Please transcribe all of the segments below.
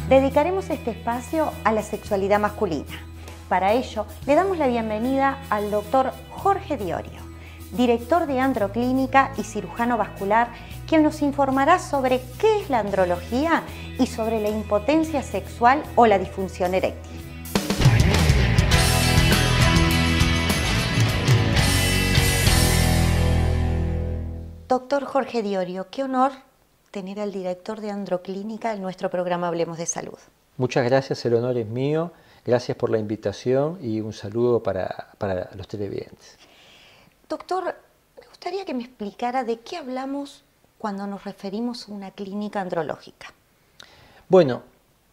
dedicaremos este espacio a la sexualidad masculina. Para ello, le damos la bienvenida al doctor Jorge Diorio, director de Androclínica y cirujano vascular, quien nos informará sobre qué es la andrología y sobre la impotencia sexual o la disfunción eréctil. Doctor Jorge Diorio, qué honor tener al director de Androclínica en nuestro programa Hablemos de Salud. Muchas gracias, el honor es mío. Gracias por la invitación y un saludo para los televidentes. Doctor, me gustaría que me explicara de qué hablamos cuando nos referimos a una clínica andrológica. Bueno,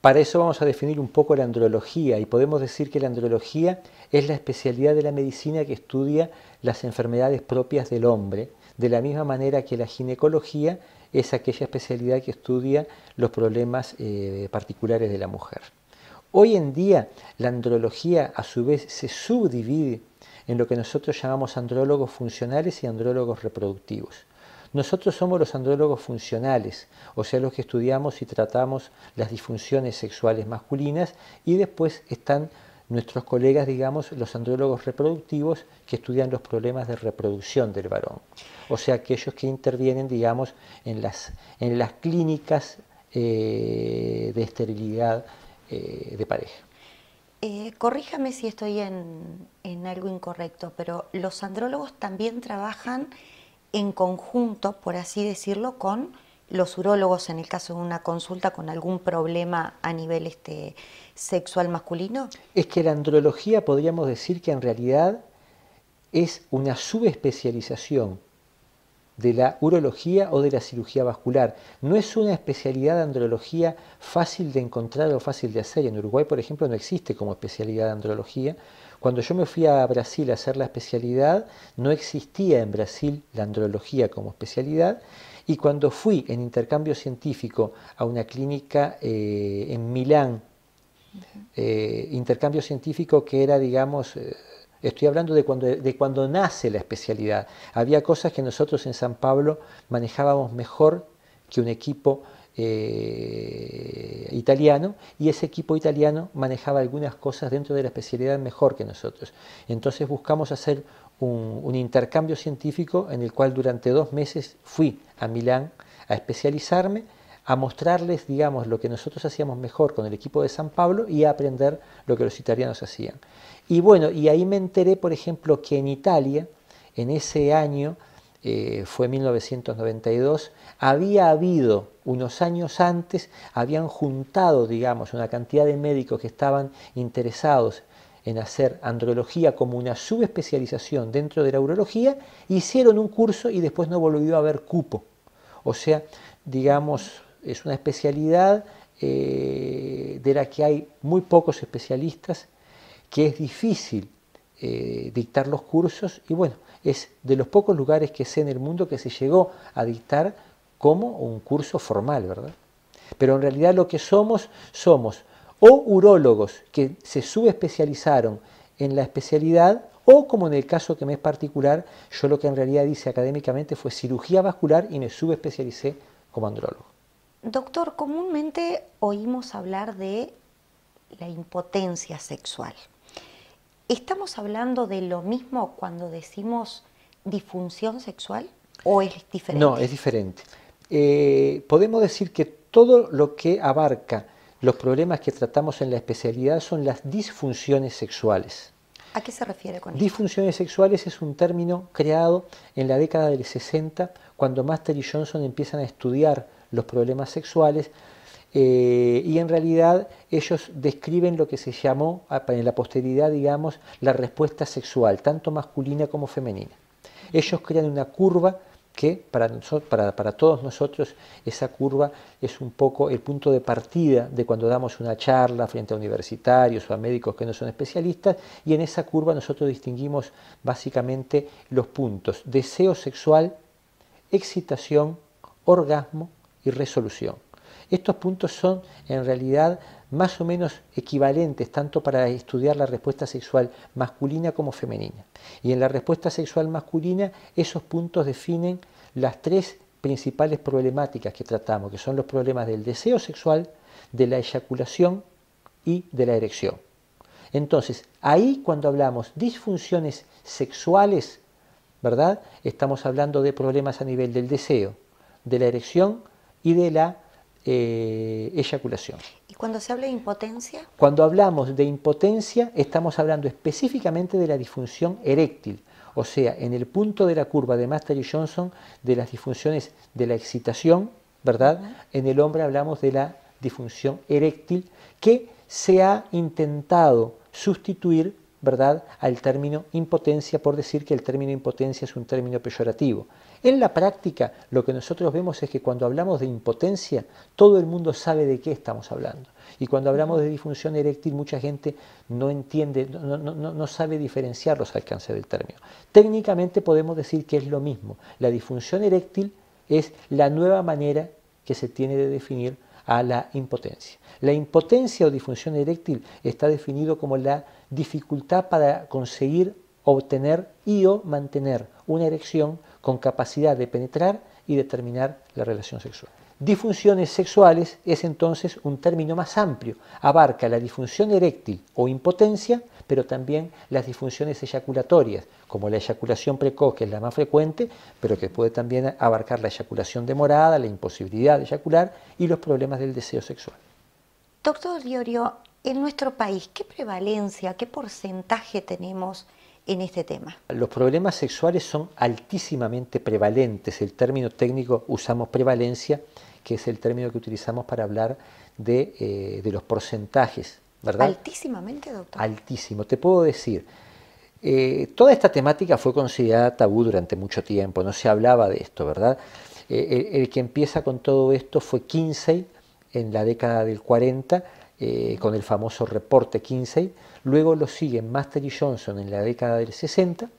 para eso vamos a definir un poco la andrología y podemos decir que la andrología es la especialidad de la medicina que estudia las enfermedades propias del hombre, de la misma manera que la ginecología es aquella especialidad que estudia los problemas particulares de la mujer. Hoy en día la andrología a su vez se subdivide en lo que nosotros llamamos andrólogos funcionales y andrólogos reproductivos. Nosotros somos los andrólogos funcionales, o sea, los que estudiamos y tratamos las disfunciones sexuales masculinas, y después están nuestros colegas, digamos, los andrólogos reproductivos, que estudian los problemas de reproducción del varón. O sea, aquellos que intervienen, digamos, en las clínicas de esterilidad de pareja. Corríjame si estoy en algo incorrecto, pero los andrólogos también trabajan en conjunto, por así decirlo, con los urólogos en el caso de una consulta con algún problema a nivel sexual masculino. Es que la andrología podríamos decir que en realidad es una subespecialización de la urología o de la cirugía vascular. No es una especialidad de andrología fácil de encontrar o fácil de hacer. En Uruguay, por ejemplo, no existe como especialidad de andrología. Cuando yo me fui a Brasil a hacer la especialidad, no existía en Brasil la andrología como especialidad. Y cuando fui en intercambio científico a una clínica en Milán, intercambio científico que era, digamos, estoy hablando de cuando nace la especialidad. Había cosas que nosotros en San Pablo manejábamos mejor que un equipo italiano, y ese equipo italiano manejaba algunas cosas dentro de la especialidad mejor que nosotros. Entonces buscamos hacer un intercambio científico en el cual durante 2 meses fui a Milán a especializarme, a mostrarles, digamos, lo que nosotros hacíamos mejor con el equipo de San Pablo y a aprender lo que los italianos hacían. Y bueno, y ahí me enteré, por ejemplo, que en Italia, en ese año, fue 1992, había habido, unos años antes, habían juntado, digamos, una cantidad de médicos que estaban interesados en hacer andrología como una subespecialización dentro de la urología, hicieron un curso y después no volvió a haber cupo. O sea, digamos, es una especialidad de la que hay muy pocos especialistas, que es difícil dictar los cursos, y bueno, es de los pocos lugares que sé en el mundo que se llegó a dictar como un curso formal, ¿verdad? Pero en realidad lo que somos o urólogos que se subespecializaron en la especialidad, o como en el caso que me es particular, yo lo que en realidad hice académicamente fue cirugía vascular y me subespecialicé como andrólogo. Doctor, comúnmente oímos hablar de la impotencia sexual. ¿Estamos hablando de lo mismo cuando decimos disfunción sexual o es diferente? No, es diferente. Podemos decir que todo lo que abarca los problemas que tratamos en la especialidad son las disfunciones sexuales. ¿A qué se refiere con esto? Disfunciones sexuales es un término creado en la década del 60, cuando Master y Johnson empiezan a estudiar los problemas sexuales, y en realidad ellos describen lo que se llamó en la posteridad, digamos, la respuesta sexual, tanto masculina como femenina. Ellos crean una curva que para todos nosotros esa curva es un poco el punto de partida de cuando damos una charla frente a universitarios o a médicos que no son especialistas, y en esa curva nosotros distinguimos básicamente los puntos: deseo sexual, excitación, orgasmo y resolución. Estos puntos son en realidad más o menos equivalentes tanto para estudiar la respuesta sexual masculina como femenina. Y en la respuesta sexual masculina esos puntos definen las 3 principales problemáticas que tratamos, que son los problemas del deseo sexual, de la eyaculación y de la erección. Entonces, ahí cuando hablamos disfunciones sexuales, ¿verdad? Estamos hablando de problemas a nivel del deseo, de la erección y de la eyaculación. ¿Y cuando se habla de impotencia? Cuando hablamos de impotencia, estamos hablando específicamente de la disfunción eréctil, o sea, en el punto de la curva de Master y Johnson, de las disfunciones de la excitación, ¿verdad? En el hombre hablamos de la disfunción eréctil, que se ha intentado sustituir, ¿verdad?, al término impotencia, por decir que el término impotencia es un término peyorativo. En la práctica, lo que nosotros vemos es que cuando hablamos de impotencia, todo el mundo sabe de qué estamos hablando. Y cuando hablamos de disfunción eréctil, mucha gente no entiende, no sabe diferenciar los alcances del término. Técnicamente podemos decir que es lo mismo. La disfunción eréctil es la nueva manera que se tiene de definir a la impotencia. La impotencia o disfunción eréctil está definido como la dificultad para conseguir, obtener y o mantener una erección con capacidad de penetrar y de terminar la relación sexual. Disfunciones sexuales es entonces un término más amplio, abarca la disfunción eréctil o impotencia, pero también las disfunciones eyaculatorias, como la eyaculación precoz, que es la más frecuente, pero que puede también abarcar la eyaculación demorada, la imposibilidad de eyacular y los problemas del deseo sexual. Doctor Diorio, en nuestro país, ¿qué prevalencia, qué porcentaje tenemos en este tema? Los problemas sexuales son altísimamente prevalentes. El término técnico usamos prevalencia, que es el término que utilizamos para hablar de los porcentajes, ¿verdad? ¿Altísimamente, doctor? Altísimo. Te puedo decir, toda esta temática fue considerada tabú durante mucho tiempo, no se hablaba de esto, ¿verdad? El que empieza con todo esto fue Kinsey en la década del 40, con el famoso reporte Kinsey. Luego lo siguen Master y Johnson en la década del 60,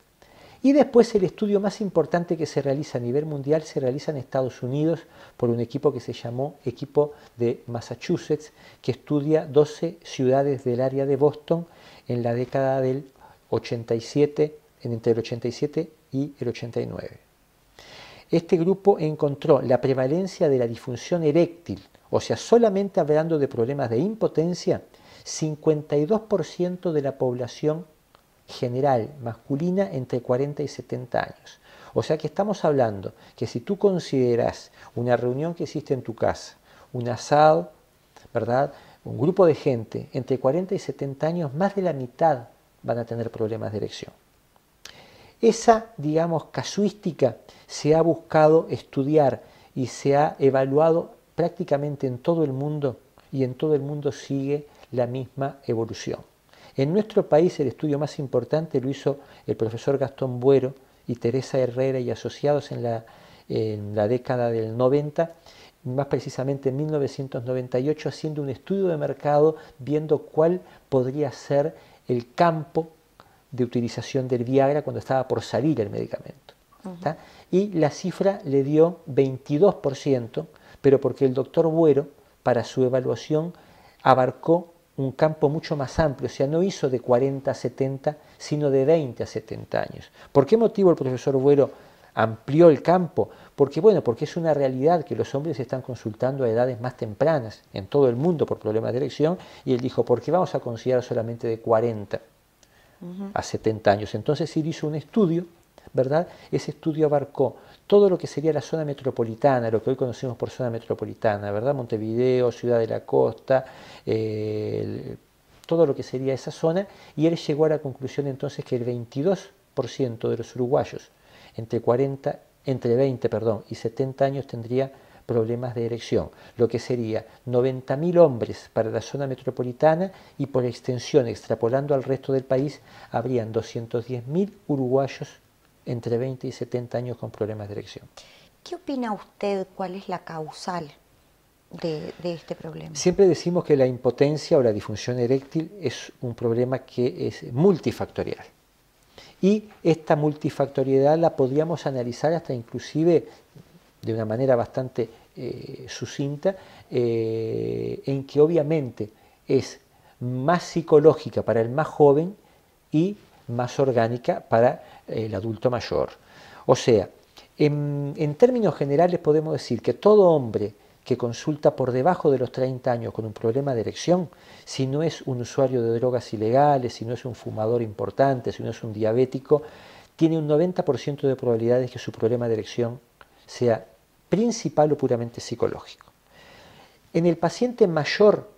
y después el estudio más importante que se realiza a nivel mundial se realiza en Estados Unidos por un equipo que se llamó Equipo de Massachusetts, que estudia 12 ciudades del área de Boston en la década del 87, entre el 87 y el 89. Este grupo encontró la prevalencia de la disfunción eréctil, o sea, solamente hablando de problemas de impotencia, 52% de la población general masculina entre 40 y 70 años. O sea que estamos hablando que si tú consideras una reunión que hiciste en tu casa, un asado, ¿verdad?, un grupo de gente entre 40 y 70 años, más de la mitad van a tener problemas de erección. Esa, digamos, casuística se ha buscado estudiar y se ha evaluado prácticamente en todo el mundo, y en todo el mundo sigue la misma evolución. En nuestro país el estudio más importante lo hizo el profesor Gastón Buero y Teresa Herrera y asociados en la década del 90, más precisamente en 1998, haciendo un estudio de mercado viendo cuál podría ser el campo de utilización del Viagra cuando estaba por salir el medicamento. Y la cifra le dio 22%, pero porque el doctor Buero, para su evaluación, abarcó un campo mucho más amplio, o sea, no hizo de 40 a 70, sino de 20 a 70 años. ¿Por qué motivo el profesor Buero amplió el campo? Porque es una realidad que los hombres están consultando a edades más tempranas en todo el mundo por problemas de erección, y él dijo, ¿por qué vamos a considerar solamente de 40 a 70 años? Entonces él hizo un estudio, ¿verdad? Ese estudio abarcó todo lo que sería la zona metropolitana, lo que hoy conocemos por zona metropolitana, ¿verdad? Montevideo, Ciudad de la Costa, todo lo que sería esa zona, y él llegó a la conclusión entonces que el 22% de los uruguayos entre 20 y 70 años tendría problemas de erección, lo que sería 90.000 hombres para la zona metropolitana, y por extensión, extrapolando al resto del país, habrían 210.000 uruguayos entre 20 y 70 años con problemas de erección. ¿Qué opina usted? ¿Cuál es la causal de este problema? Siempre decimos que la impotencia o la disfunción eréctil es un problema que es multifactorial. Y esta multifactoriedad la podríamos analizar hasta inclusive de una manera bastante sucinta, en que obviamente es más psicológica para el más joven y más orgánica para el adulto mayor. O sea, en términos generales podemos decir que todo hombre que consulta por debajo de los 30 años con un problema de erección, si no es un usuario de drogas ilegales, si no es un fumador importante, si no es un diabético, tiene un 90% de probabilidades que su problema de erección sea principal o puramente psicológico. En el paciente mayor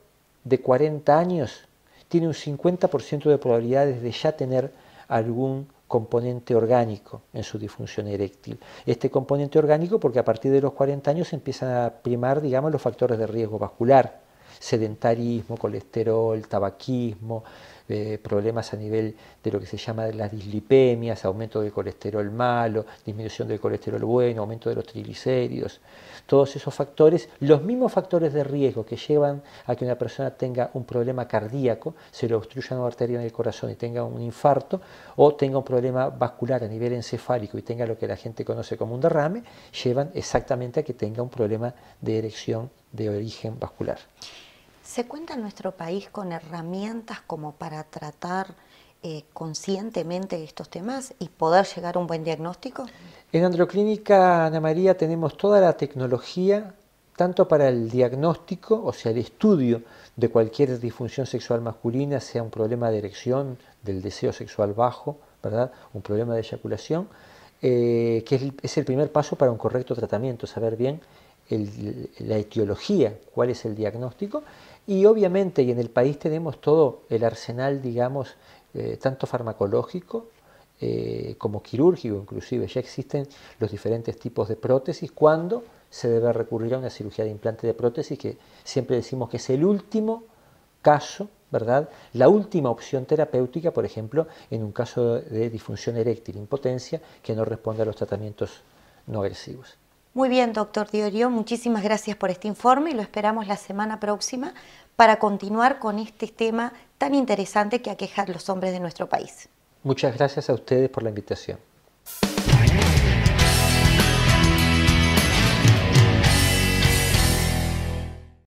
de 40 años, tiene un 50% de probabilidades de ya tener algún componente orgánico en su disfunción eréctil. Este componente orgánico porque a partir de los 40 años empiezan a primar, digamos, los factores de riesgo vascular, sedentarismo, colesterol, tabaquismo, problemas a nivel de lo que se llama de las dislipemias, aumento del colesterol malo, disminución del colesterol bueno, aumento de los triglicéridos. Todos esos factores, los mismos factores de riesgo que llevan a que una persona tenga un problema cardíaco, se le obstruya una arteria en el corazón y tenga un infarto, o tenga un problema vascular a nivel encefálico y tenga lo que la gente conoce como un derrame, llevan exactamente a que tenga un problema de erección de origen vascular. ¿Se cuenta en nuestro país con herramientas como para tratar conscientemente estos temas y poder llegar a un buen diagnóstico? En Androclínica, Ana María, tenemos toda la tecnología, tanto para el diagnóstico, o sea, el estudio de cualquier disfunción sexual masculina, sea un problema de erección, del deseo sexual bajo, ¿verdad? Un problema de eyaculación, que es el primer paso para un correcto tratamiento, saber bien la etiología, cuál es el diagnóstico, y obviamente, y en el país tenemos todo el arsenal, digamos, tanto farmacológico como quirúrgico, inclusive ya existen los diferentes tipos de prótesis, cuando se debe recurrir a una cirugía de implante de prótesis, que siempre decimos que es el último caso, ¿verdad? La última opción terapéutica, por ejemplo, en un caso de disfunción eréctil, impotencia, que no responde a los tratamientos no agresivos. Muy bien, doctor Diorio, muchísimas gracias por este informe y lo esperamos la semana próxima para continuar con este tema tan interesante que aqueja a los hombres de nuestro país. Muchas gracias a ustedes por la invitación.